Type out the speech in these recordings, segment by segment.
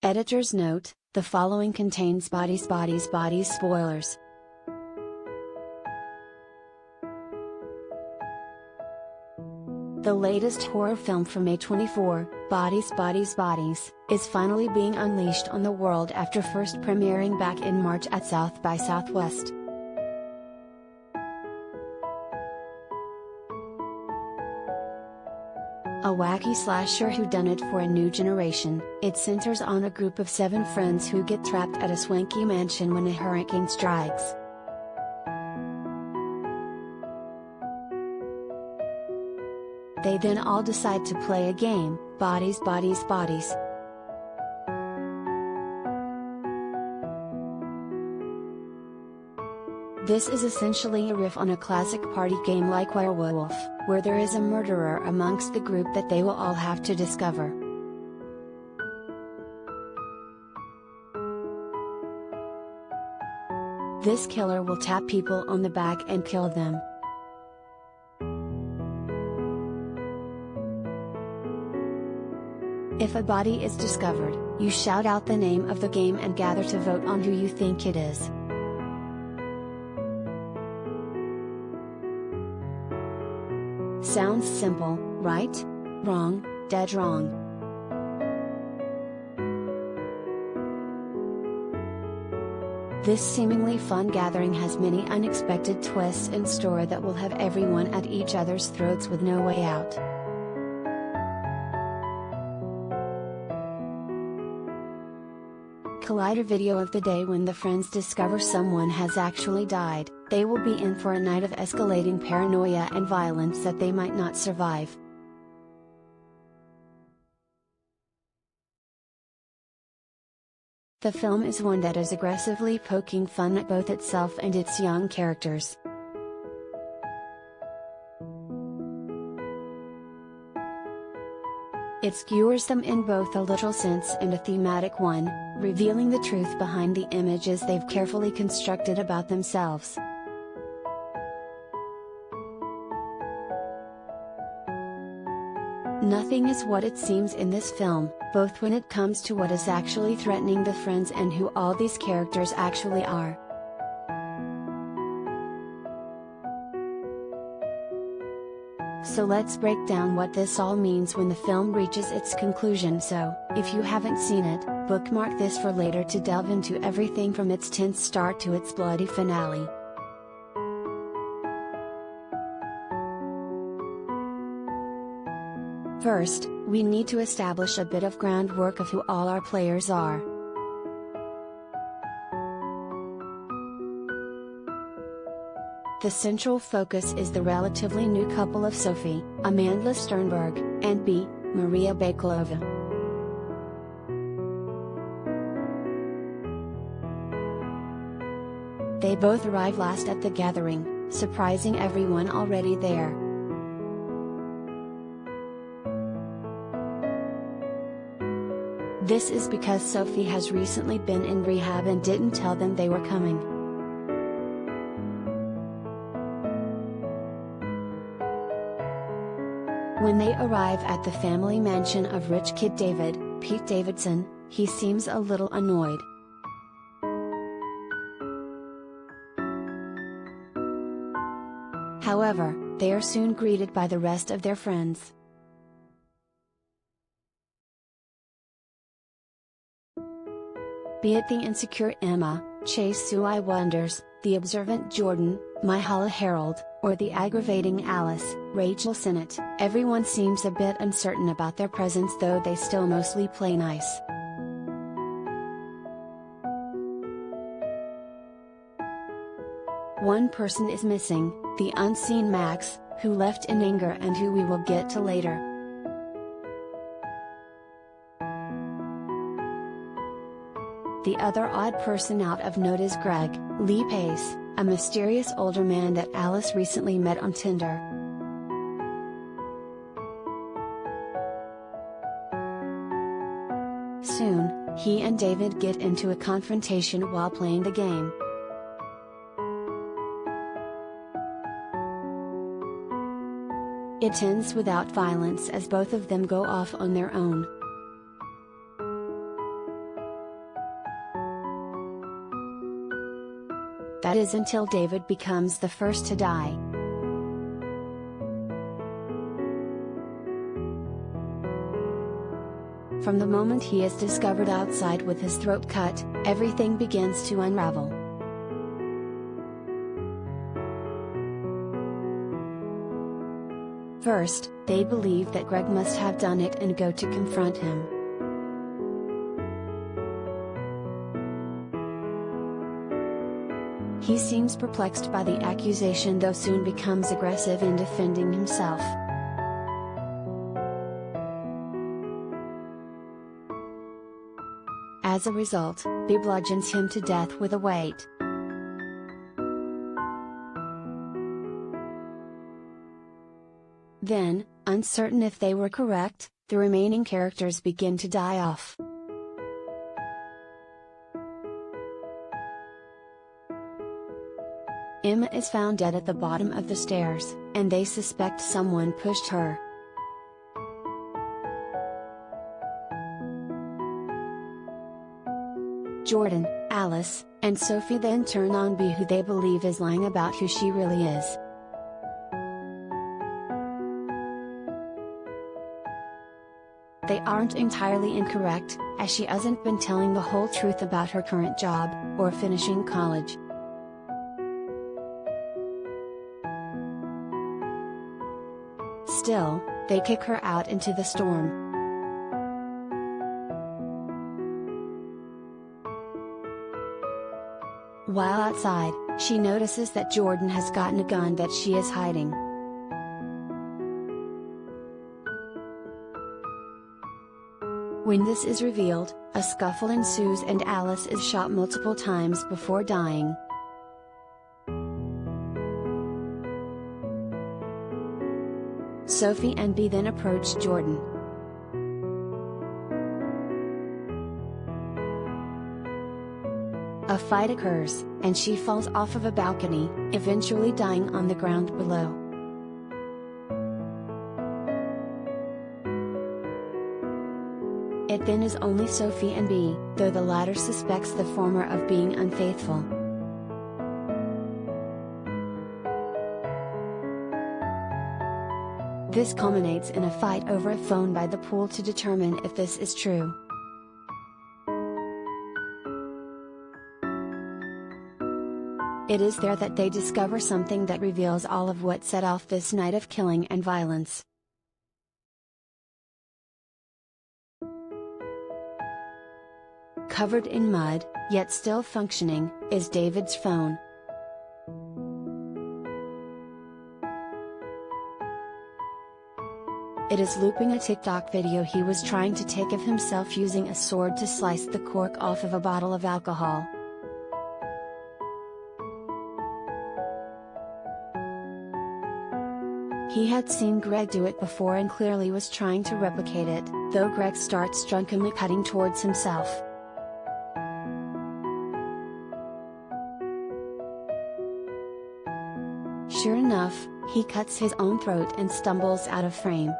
Editor's note: the following contains bodies spoilers. The latest horror film from A24, Bodies, is finally being unleashed on the world after first premiering back in March at South by Southwest. A wacky slasher whodunit for a new generation, it centers on a group of 7 friends who get trapped at a swanky mansion when a hurricane strikes. They then all decide to play a game, Bodies. This is essentially a riff on a classic party game like Werewolf, where there is a murderer amongst the group that they will all have to discover. This killer will tap people on the back and kill them. If a body is discovered, you shout out the name of the game and gather to vote on who you think it is. Sounds simple, right? Wrong, dead wrong. This seemingly fun gathering has many unexpected twists in store that will have everyone at each other's throats with no way out. Collider video of the day: when the friends discover someone has actually died, they will be in for a night of escalating paranoia and violence that they might not survive. The film is one that is aggressively poking fun at both itself and its young characters. It skewers them in both a literal sense and a thematic one, revealing the truth behind the images they've carefully constructed about themselves. Nothing is what it seems in this film, both when it comes to what is actually threatening the friends and who all these characters actually are. So let's break down what this all means when the film reaches its conclusion. So, if you haven't seen it, bookmark this for later to delve into everything from its tense start to its bloody finale. First, we need to establish a bit of groundwork of who all our players are. The central focus is the relatively new couple of Sophie, Amanda Sternberg, and B, Maria Bakalova. They both arrive last at the gathering, surprising everyone already there. This is because Sophie has recently been in rehab and didn't tell them they were coming. When they arrive at the family mansion of rich kid David, Pete Davidson, he seems a little annoyed. However, they are soon greeted by the rest of their friends. Be it the insecure Emma, Chase Sue I Wonders, the observant Jordan, Myhala Harold, or the aggravating Alice, Rachel Sennett, everyone seems a bit uncertain about their presence, though they still mostly play nice. One person is missing, the unseen Max, who left in anger and who we will get to later. The other odd person out of note is Greg, Lee Pace, a mysterious older man that Alice recently met on Tinder. Soon, he and David get into a confrontation while playing the game. It ends without violence as both of them go off on their own. that is until David becomes the first to die. From the moment he is discovered outside with his throat cut, everything begins to unravel. First, they believe that Greg must have done it and go to confront him. He seems perplexed by the accusation, though soon becomes aggressive in defending himself. As a result, he bludgeons him to death with a weight. Then, uncertain if they were correct, the remaining characters begin to die off. Emma is found dead at the bottom of the stairs, and they suspect someone pushed her. Jordan, Alice, and Sophie then turn on B, who they believe is lying about who she really is. They aren't entirely incorrect, as she hasn't been telling the whole truth about her current job, or finishing college. Still, they kick her out into the storm. While outside, she notices that Jordan has gotten a gun that she is hiding. When this is revealed, a scuffle ensues and Alice is shot multiple times before dying. Sophie and B then approach Jordan. A fight occurs, and she falls off of a balcony, eventually dying on the ground below. It then is only Sophie and B, though the latter suspects the former of being unfaithful. This culminates in a fight over a phone by the pool to determine if this is true. It is there that they discover something that reveals all of what set off this night of killing and violence. Covered in mud, yet still functioning, is David's phone. It is looping a TikTok video he was trying to take of himself using a sword to slice the cork off of a bottle of alcohol. He had seen Greg do it before and clearly was trying to replicate it, though Greg starts drunkenly cutting towards himself. Sure enough, he cuts his own throat and stumbles out of frame.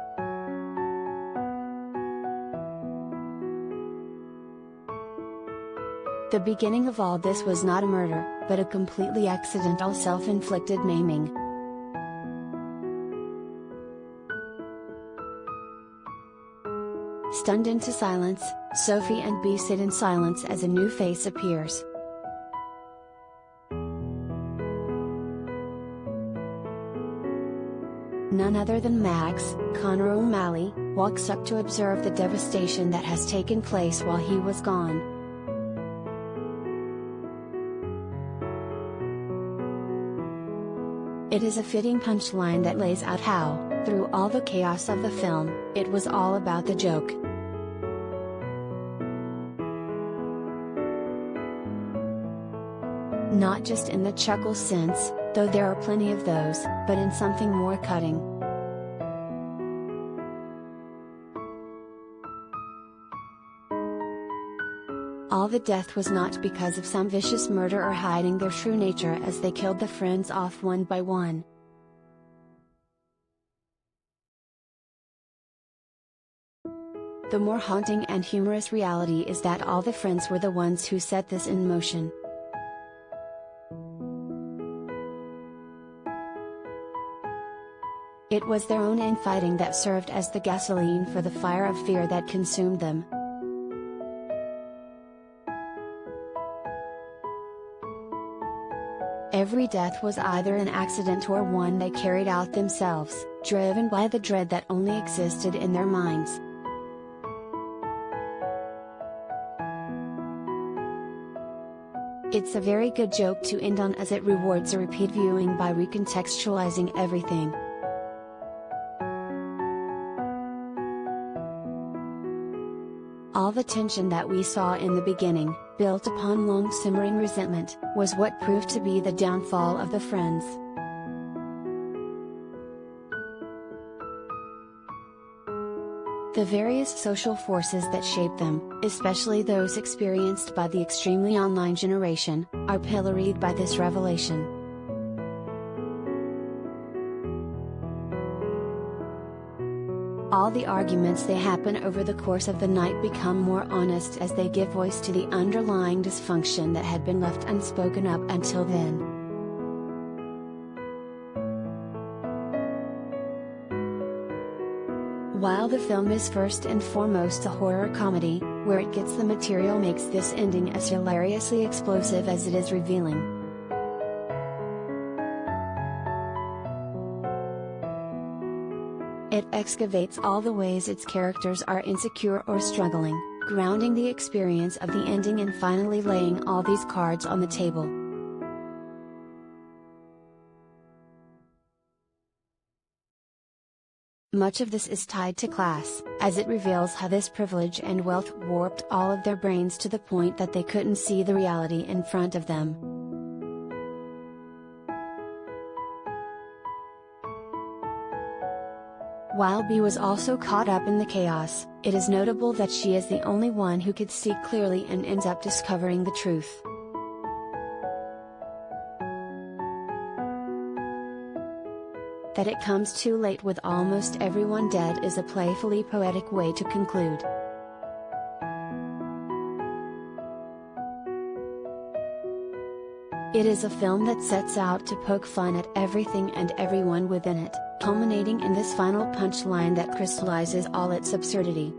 The beginning of all this was not a murder, but a completely accidental self-inflicted maiming. Stunned into silence, Sophie and B sit in silence as a new face appears. None other than Max, Connor O'Malley, walks up to observe the devastation that has taken place while he was gone. It is a fitting punchline that lays out how, through all the chaos of the film, it was all about the joke. Not just in the chuckle sense, though there are plenty of those, but in something more cutting. All the death was not because of some vicious murder or hiding their true nature as they killed the friends off one by one. The more haunting and humorous reality is that all the friends were the ones who set this in motion. It was their own infighting that served as the gasoline for the fire of fear that consumed them. Every death was either an accident or one they carried out themselves, driven by the dread that only existed in their minds. It's a very good joke to end on, as it rewards a repeat viewing by recontextualizing everything. All the tension that we saw in the beginning, built upon long simmering resentment, was what proved to be the downfall of the friends. The various social forces that shape them, especially those experienced by the extremely online generation, are pilloried by this revelation. All the arguments they happen over the course of the night become more honest as they give voice to the underlying dysfunction that had been left unspoken up until then. While the film is first and foremost a horror comedy, where it gets the material makes this ending as hilariously explosive as it is revealing. It excavates all the ways its characters are insecure or struggling, grounding the experience of the ending and finally laying all these cards on the table. Much of this is tied to class, as it reveals how this privilege and wealth warped all of their brains to the point that they couldn't see the reality in front of them. While B was also caught up in the chaos, it is notable that she is the only one who could see clearly and ends up discovering the truth. That it comes too late with almost everyone dead is a playfully poetic way to conclude. It is a film that sets out to poke fun at everything and everyone within it, culminating in this final punchline that crystallizes all its absurdity.